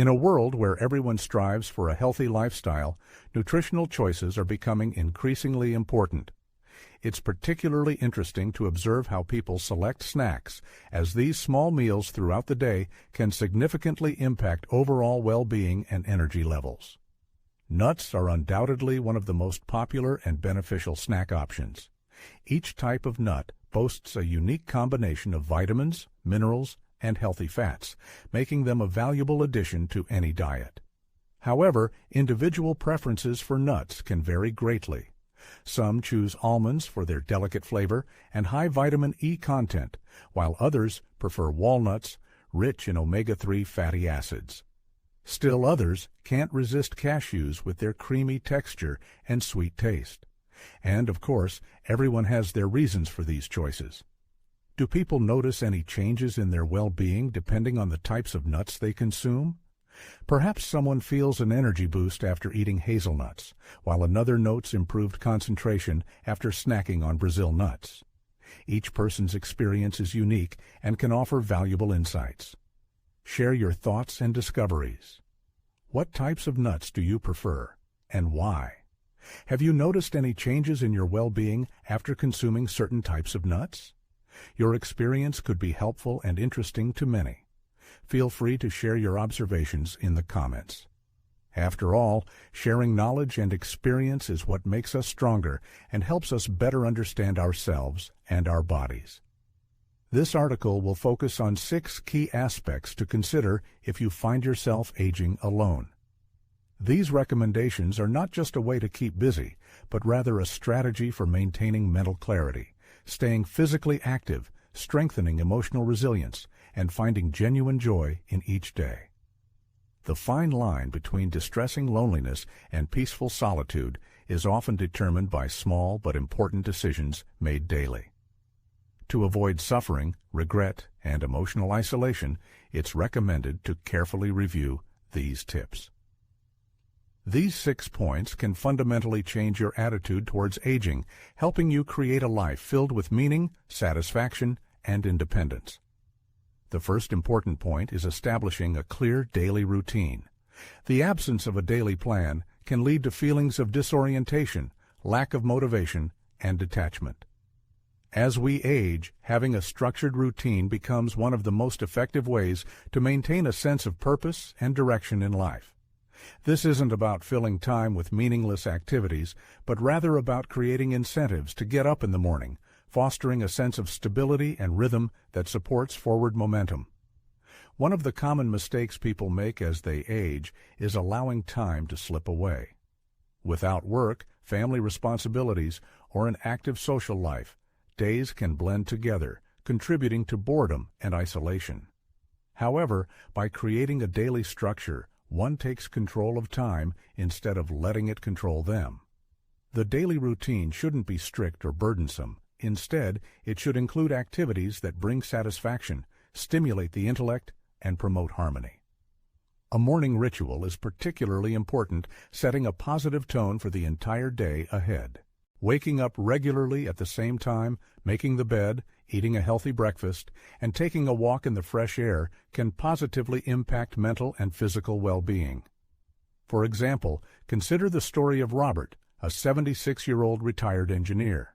In a world where everyone strives for a healthy lifestyle, nutritional choices are becoming increasingly important. It's particularly interesting to observe how people select snacks, as these small meals throughout the day can significantly impact overall well-being and energy levels. Nuts are undoubtedly one of the most popular and beneficial snack options. Each type of nut boasts a unique combination of vitamins, minerals, and healthy fats, making them a valuable addition to any diet. However, individual preferences for nuts can vary greatly. Some choose almonds for their delicate flavor and high vitamin E content, while others prefer walnuts, rich in omega-3 fatty acids. Still others can't resist cashews with their creamy texture and sweet taste. And, of course, everyone has their reasons for these choices. Do people notice any changes in their well-being depending on the types of nuts they consume? Perhaps someone feels an energy boost after eating hazelnuts, while another notes improved concentration after snacking on Brazil nuts. Each person's experience is unique and can offer valuable insights. Share your thoughts and discoveries. What types of nuts do you prefer, and why? Have you noticed any changes in your well-being after consuming certain types of nuts? Your experience could be helpful and interesting to many. Feel free to share your observations in the comments. After all, sharing knowledge and experience is what makes us stronger and helps us better understand ourselves and our bodies. This article will focus on 6 key aspects to consider if you find yourself aging alone. These recommendations are not just a way to keep busy, but rather a strategy for maintaining mental clarity, staying physically active, strengthening emotional resilience, and finding genuine joy in each day. The fine line between distressing loneliness and peaceful solitude is often determined by small but important decisions made daily. To avoid suffering, regret, and emotional isolation, it's recommended to carefully review these tips. These 6 points can fundamentally change your attitude towards aging, helping you create a life filled with meaning, satisfaction, and independence. The first important point is establishing a clear daily routine. The absence of a daily plan can lead to feelings of disorientation, lack of motivation, and detachment. As we age, having a structured routine becomes one of the most effective ways to maintain a sense of purpose and direction in life. This isn't about filling time with meaningless activities, but rather about creating incentives to get up in the morning, fostering a sense of stability and rhythm that supports forward momentum. One of the common mistakes people make as they age is allowing time to slip away. Without work, family responsibilities, or an active social life, days can blend together, contributing to boredom and isolation. However, by creating a daily structure, one takes control of time instead of letting it control them. The daily routine shouldn't be strict or burdensome. Instead, it should include activities that bring satisfaction, stimulate the intellect, and promote harmony. A morning ritual is particularly important, setting a positive tone for the entire day ahead. Waking up regularly at the same time, making the bed, eating a healthy breakfast, and taking a walk in the fresh air can positively impact mental and physical well-being. For example, consider the story of Robert, a 76-year-old retired engineer.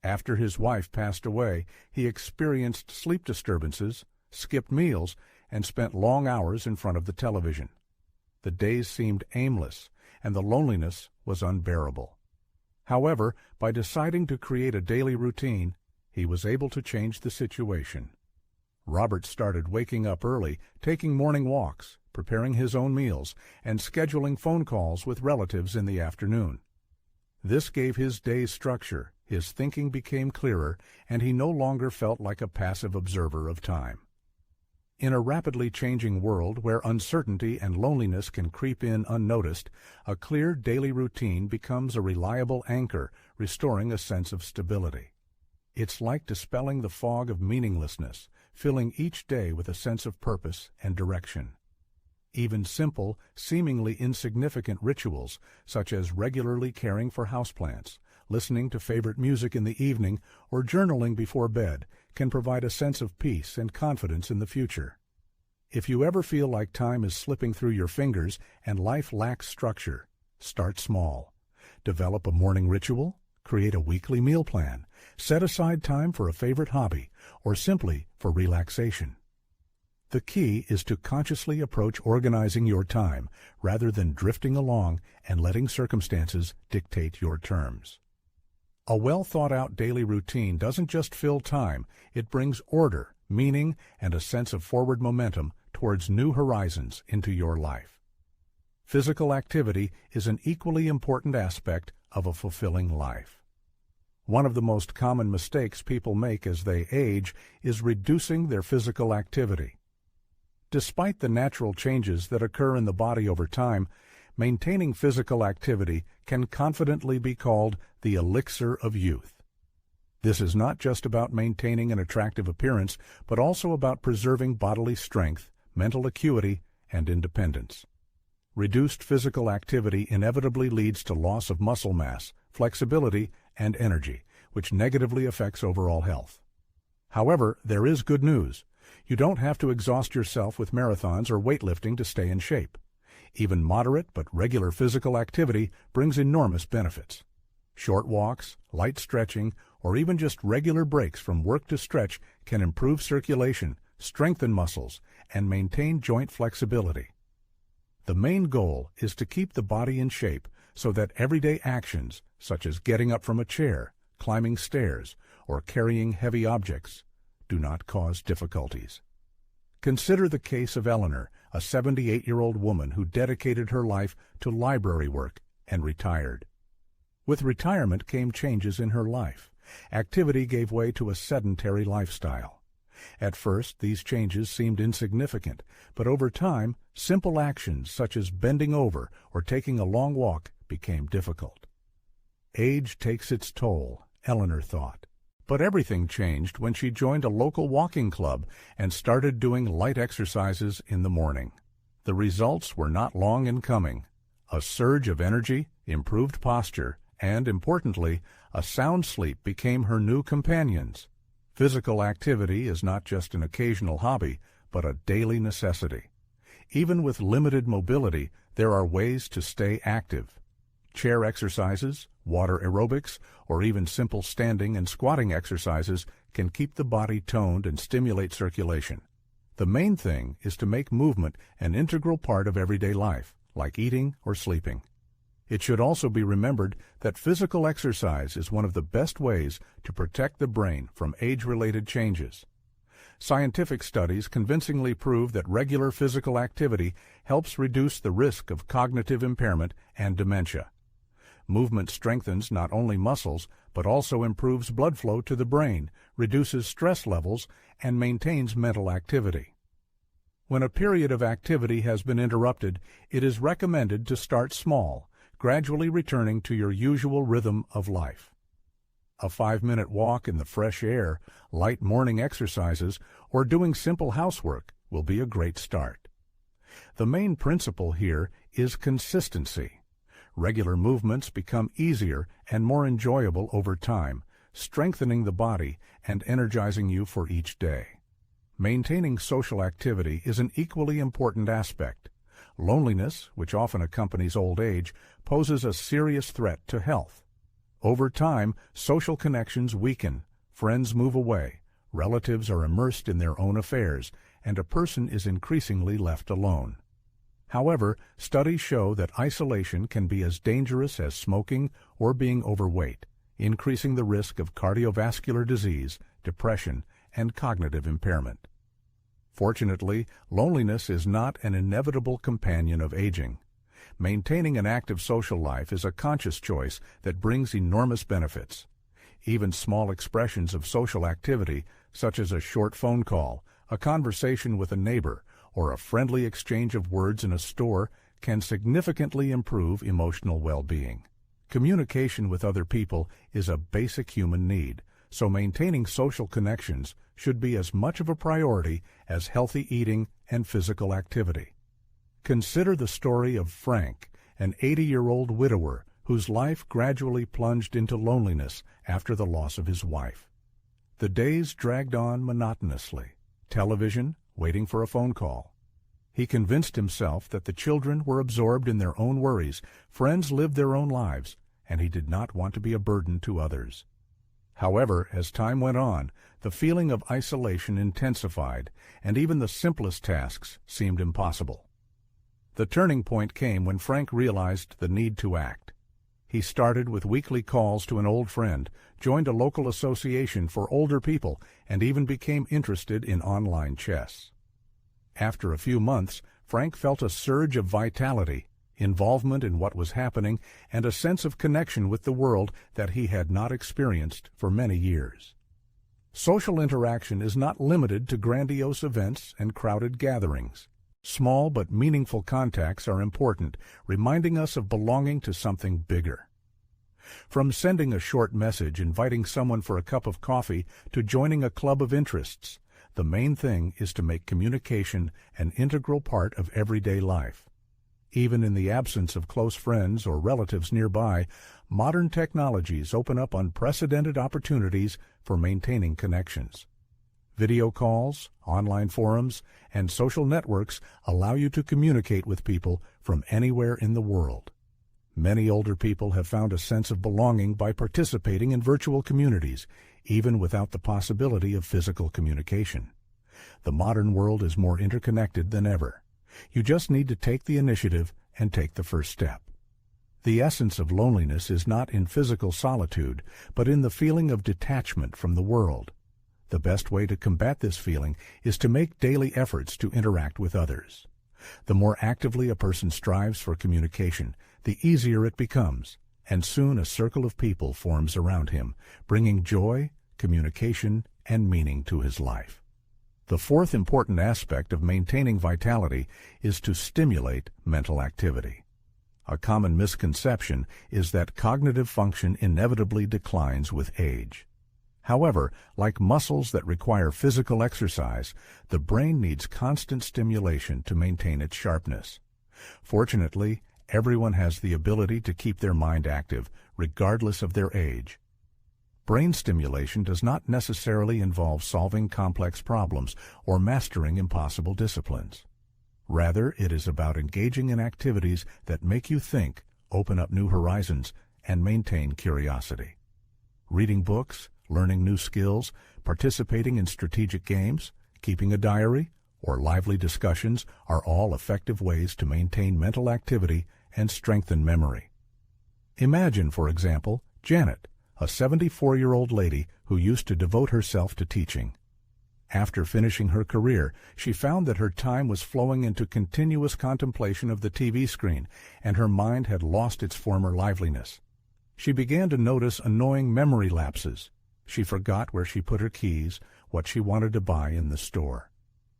After his wife passed away, he experienced sleep disturbances, skipped meals, and spent long hours in front of the television. The days seemed aimless, and the loneliness was unbearable. However, by deciding to create a daily routine, he was able to change the situation. Robert started waking up early, taking morning walks, preparing his own meals, and scheduling phone calls with relatives in the afternoon. This gave his day structure, his thinking became clearer, and he no longer felt like a passive observer of time. In a rapidly changing world where uncertainty and loneliness can creep in unnoticed, a clear daily routine becomes a reliable anchor, restoring a sense of stability. It's like dispelling the fog of meaninglessness, filling each day with a sense of purpose and direction. Even simple, seemingly insignificant rituals, such as regularly caring for houseplants, listening to favorite music in the evening, or journaling before bed, can provide a sense of peace and confidence in the future. If you ever feel like time is slipping through your fingers and life lacks structure, start small. Develop a morning ritual, create a weekly meal plan, set aside time for a favorite hobby, or simply for relaxation. The key is to consciously approach organizing your time rather than drifting along and letting circumstances dictate your terms. A well-thought-out daily routine doesn't just fill time, it brings order, meaning, and a sense of forward momentum towards new horizons into your life. Physical activity is an equally important aspect of a fulfilling life. One of the most common mistakes people make as they age is reducing their physical activity. Despite the natural changes that occur in the body over time, maintaining physical activity can confidently be called the elixir of youth. This is not just about maintaining an attractive appearance, but also about preserving bodily strength, mental acuity, and independence. Reduced physical activity inevitably leads to loss of muscle mass, flexibility, and energy, which negatively affects overall health. However, there is good news. You don't have to exhaust yourself with marathons or weightlifting to stay in shape. Even moderate but regular physical activity brings enormous benefits. Short walks, light stretching, or even just regular breaks from work to stretch can improve circulation, strengthen muscles, and maintain joint flexibility. The main goal is to keep the body in shape so that everyday actions, such as getting up from a chair, climbing stairs, or carrying heavy objects, do not cause difficulties. Consider the case of Eleanor, a 78-year-old woman who dedicated her life to library work and retired. With retirement came changes in her life. Activity gave way to a sedentary lifestyle. At first, these changes seemed insignificant, but over time, simple actions such as bending over or taking a long walk became difficult. Age takes its toll, Eleanor thought. But everything changed when she joined a local walking club and started doing light exercises in the morning. The results were not long in coming. A surge of energy, improved posture, and, importantly, a sound sleep became her new companions. Physical activity is not just an occasional hobby, but a daily necessity. Even with limited mobility, there are ways to stay active. Chair exercises, water aerobics, or even simple standing and squatting exercises can keep the body toned and stimulate circulation. The main thing is to make movement an integral part of everyday life, like eating or sleeping. It should also be remembered that physical exercise is one of the best ways to protect the brain from age-related changes. Scientific studies convincingly prove that regular physical activity helps reduce the risk of cognitive impairment and dementia. Movement strengthens not only muscles, but also improves blood flow to the brain, reduces stress levels, and maintains mental activity. When a period of activity has been interrupted, it is recommended to start small, gradually returning to your usual rhythm of life. A 5-minute walk in the fresh air, light morning exercises, or doing simple housework will be a great start. The main principle here is consistency. Regular movements become easier and more enjoyable over time, strengthening the body and energizing you for each day. Maintaining social activity is an equally important aspect. Loneliness, which often accompanies old age, poses a serious threat to health. Over time, social connections weaken, friends move away, relatives are immersed in their own affairs, and a person is increasingly left alone. However, studies show that isolation can be as dangerous as smoking or being overweight, increasing the risk of cardiovascular disease, depression, and cognitive impairment. Fortunately, loneliness is not an inevitable companion of aging. Maintaining an active social life is a conscious choice that brings enormous benefits. Even small expressions of social activity, such as a short phone call, a conversation with a neighbor, or a friendly exchange of words in a store, can significantly improve emotional well-being. Communication with other people is a basic human need, so maintaining social connections should be as much of a priority as healthy eating and physical activity. Consider the story of Frank, an 80-year-old widower whose life gradually plunged into loneliness after the loss of his wife. The days dragged on monotonously. Television, waiting for a phone call, He convinced himself that the children were absorbed in their own worries, friends lived their own lives, and he did not want to be a burden to others. However, as time went on, the feeling of isolation intensified, and even the simplest tasks seemed impossible. The turning point came when Frank realized the need to act. He started with weekly calls to an old friend, joined a local association for older people, and even became interested in online chess. After a few months, Frank felt a surge of vitality, involvement in what was happening, and a sense of connection with the world that he had not experienced for many years. Social interaction is not limited to grandiose events and crowded gatherings. Small but meaningful contacts are important, reminding us of belonging to something bigger. From sending a short message inviting someone for a cup of coffee to joining a club of interests, the main thing is to make communication an integral part of everyday life. Even in the absence of close friends or relatives nearby, modern technologies open up unprecedented opportunities for maintaining connections. Video calls, online forums, and social networks allow you to communicate with people from anywhere in the world. Many older people have found a sense of belonging by participating in virtual communities, even without the possibility of physical communication. The modern world is more interconnected than ever. You just need to take the initiative and take the first step. The essence of loneliness is not in physical solitude, but in the feeling of detachment from the world. The best way to combat this feeling is to make daily efforts to interact with others. The more actively a person strives for communication, the easier it becomes, and soon a circle of people forms around him, bringing joy, communication, and meaning to his life. The fourth important aspect of maintaining vitality is to stimulate mental activity. A common misconception is that cognitive function inevitably declines with age. However, like muscles that require physical exercise, the brain needs constant stimulation to maintain its sharpness. Fortunately, everyone has the ability to keep their mind active, regardless of their age. Brain stimulation does not necessarily involve solving complex problems or mastering impossible disciplines. Rather, it is about engaging in activities that make you think, open up new horizons, and maintain curiosity. Reading books, learning new skills, participating in strategic games, keeping a diary, or lively discussions are all effective ways to maintain mental activity and strengthen memory. Imagine, for example, Janet, a 74-year-old lady who used to devote herself to teaching. After finishing her career, she found that her time was flowing into continuous contemplation of the TV screen, and her mind had lost its former liveliness. She began to notice annoying memory lapses. She forgot where she put her keys, what she wanted to buy in the store.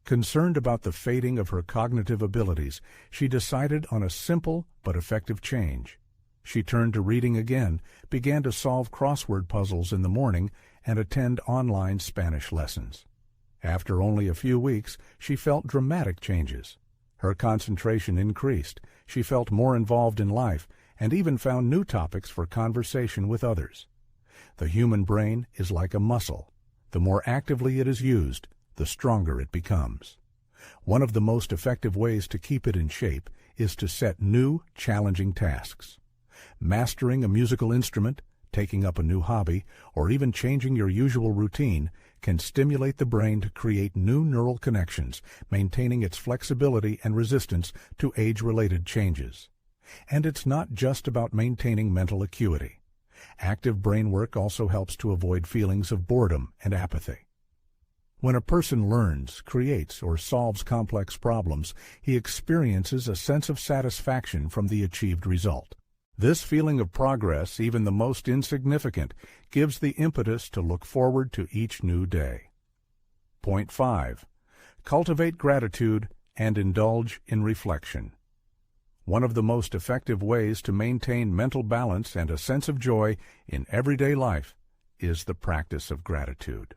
Concerned about the fading of her cognitive abilities, she decided on a simple but effective change. She turned to reading again, began to solve crossword puzzles in the morning, and attend online Spanish lessons. After only a few weeks, she felt dramatic changes. Her concentration increased, she felt more involved in life, and even found new topics for conversation with others. The human brain is like a muscle. The more actively it is used, the stronger it becomes. One of the most effective ways to keep it in shape is to set new, challenging tasks. Mastering a musical instrument, taking up a new hobby, or even changing your usual routine can stimulate the brain to create new neural connections, maintaining its flexibility and resistance to age-related changes. And it's not just about maintaining mental acuity. Active brain work also helps to avoid feelings of boredom and apathy. When a person learns, creates, or solves complex problems, he experiences a sense of satisfaction from the achieved result. This feeling of progress, even the most insignificant, gives the impetus to look forward to each new day. Point 5. Cultivate gratitude and indulge in reflection. One of the most effective ways to maintain mental balance and a sense of joy in everyday life is the practice of gratitude.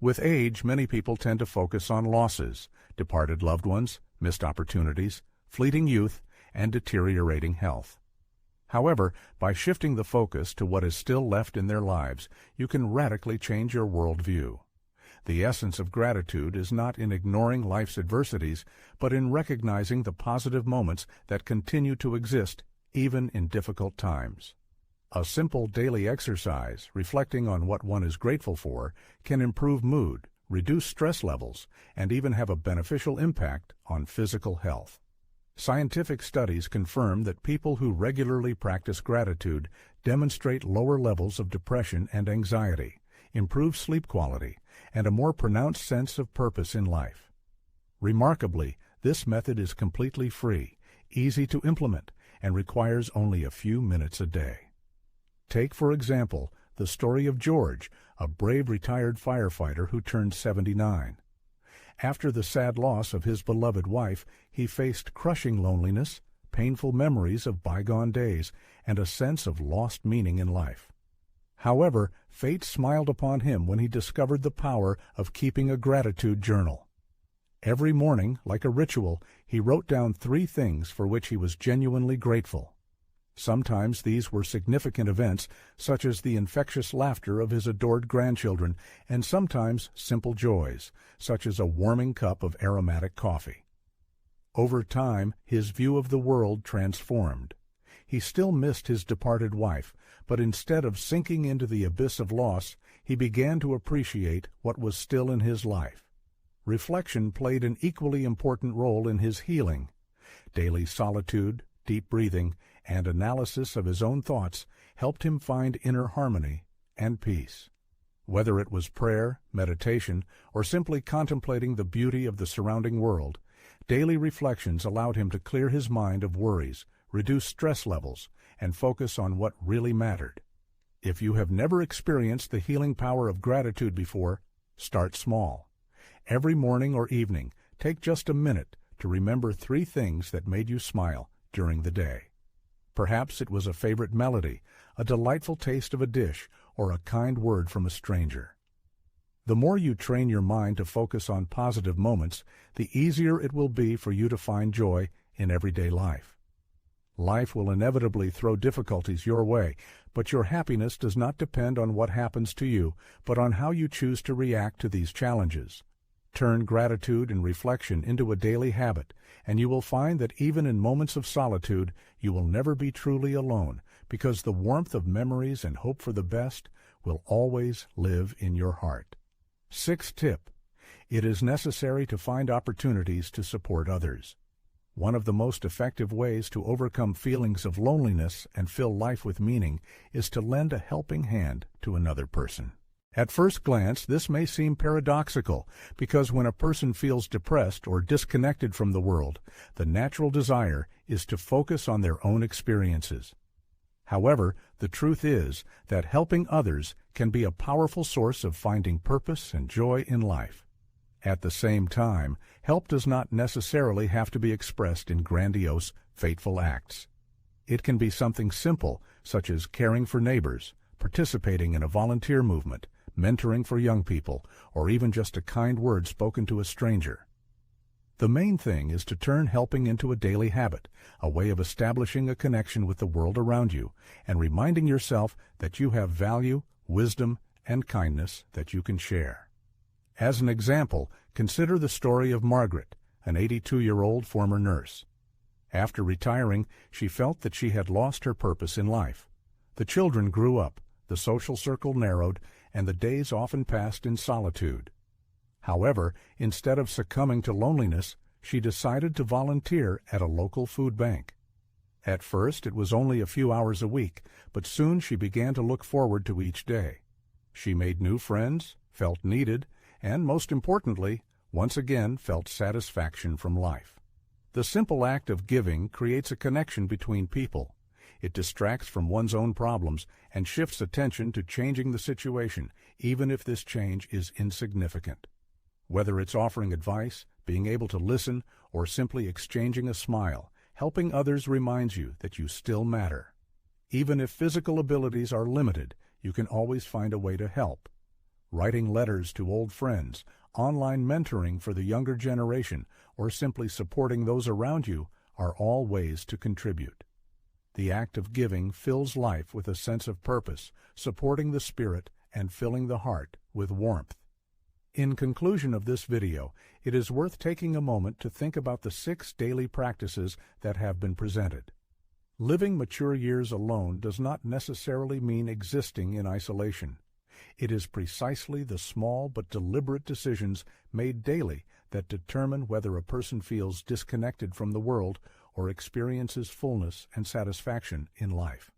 With age, many people tend to focus on losses, departed loved ones, missed opportunities, fleeting youth, and deteriorating health. However, by shifting the focus to what is still left in their lives, you can radically change your worldview. The essence of gratitude is not in ignoring life's adversities, but in recognizing the positive moments that continue to exist even in difficult times. A simple daily exercise, reflecting on what one is grateful for, can improve mood, reduce stress levels, and even have a beneficial impact on physical health. Scientific studies confirm that people who regularly practice gratitude demonstrate lower levels of depression and anxiety, improved sleep quality, and a more pronounced sense of purpose in life. Remarkably, this method is completely free, easy to implement, and requires only a few minutes a day. Take, for example, the story of George, a brave retired firefighter who turned 79. After the sad loss of his beloved wife, he faced crushing loneliness, painful memories of bygone days, and a sense of lost meaning in life. However, fate smiled upon him when he discovered the power of keeping a gratitude journal. Every morning, like a ritual, he wrote down 3 things for which he was genuinely grateful. Sometimes these were significant events, such as the infectious laughter of his adored grandchildren, and sometimes simple joys, such as a warming cup of aromatic coffee. Over time, his view of the world transformed. He still missed his departed wife, but instead of sinking into the abyss of loss, he began to appreciate what was still in his life. Reflection played an equally important role in his healing. Daily solitude, deep breathing, and analysis of his own thoughts helped him find inner harmony and peace. Whether it was prayer, meditation, or simply contemplating the beauty of the surrounding world, daily reflections allowed him to clear his mind of worries, reduce stress levels, and focus on what really mattered. If you have never experienced the healing power of gratitude before, start small. Every morning or evening, take just a minute to remember 3 things that made you smile during the day. Perhaps it was a favorite melody, a delightful taste of a dish, or a kind word from a stranger. The more you train your mind to focus on positive moments, the easier it will be for you to find joy in everyday life. Life will inevitably throw difficulties your way, but your happiness does not depend on what happens to you, but on how you choose to react to these challenges. Turn gratitude and reflection into a daily habit, and you will find that even in moments of solitude, you will never be truly alone, because the warmth of memories and hope for the best will always live in your heart. 6th tip: it is necessary to find opportunities to support others. One of the most effective ways to overcome feelings of loneliness and fill life with meaning is to lend a helping hand to another person. At first glance, this may seem paradoxical, because when a person feels depressed or disconnected from the world, the natural desire is to focus on their own experiences. However, the truth is that helping others can be a powerful source of finding purpose and joy in life. At the same time, help does not necessarily have to be expressed in grandiose, fateful acts. It can be something simple, such as caring for neighbors, participating in a volunteer movement, mentoring for young people, or even just a kind word spoken to a stranger. The main thing is to turn helping into a daily habit, a way of establishing a connection with the world around you, and reminding yourself that you have value, wisdom, and kindness that you can share. As an example, consider the story of Margaret, an 82-year-old former nurse. After retiring, she felt that she had lost her purpose in life. The children grew up, the social circle narrowed, and the days often passed in solitude. However, instead of succumbing to loneliness, she decided to volunteer at a local food bank. At first, it was only a few hours a week, but soon she began to look forward to each day. She made new friends, felt needed, and most importantly, once again felt satisfaction from life. The simple act of giving creates a connection between people. It distracts from one's own problems and shifts attention to changing the situation, even if this change is insignificant. Whether it's offering advice, being able to listen, or simply exchanging a smile, helping others reminds you that you still matter. Even if physical abilities are limited, you can always find a way to help. Writing letters to old friends, online mentoring for the younger generation, or simply supporting those around you are all ways to contribute. The act of giving fills life with a sense of purpose, supporting the spirit and filling the heart with warmth. In conclusion of this video, it is worth taking a moment to think about the 6 daily practices that have been presented. Living mature years alone does not necessarily mean existing in isolation. It is precisely the small but deliberate decisions made daily that determine whether a person feels disconnected from the world or experiences fullness and satisfaction in life.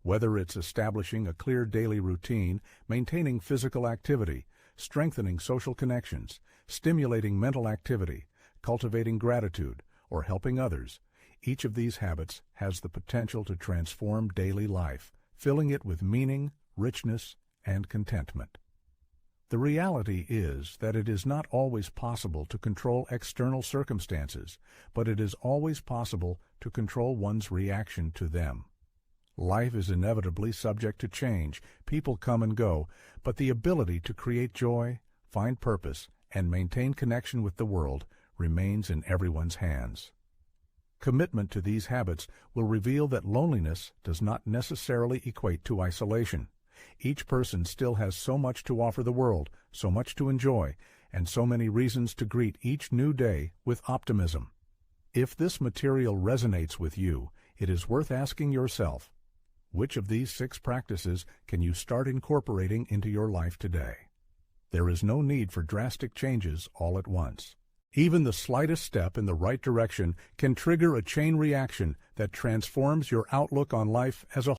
Whether it's establishing a clear daily routine, maintaining physical activity, strengthening social connections, stimulating mental activity, cultivating gratitude, or helping others, each of these habits has the potential to transform daily life, filling it with meaning, richness, and contentment. The reality is that it is not always possible to control external circumstances, but it is always possible to control one's reaction to them. Life is inevitably subject to change, people come and go, but the ability to create joy, find purpose, and maintain connection with the world remains in everyone's hands. Commitment to these habits will reveal that loneliness does not necessarily equate to isolation. Each person still has so much to offer the world, so much to enjoy, and so many reasons to greet each new day with optimism. If this material resonates with you, it is worth asking yourself, which of these 6 practices can you start incorporating into your life today? There is no need for drastic changes all at once. Even the slightest step in the right direction can trigger a chain reaction that transforms your outlook on life as a whole.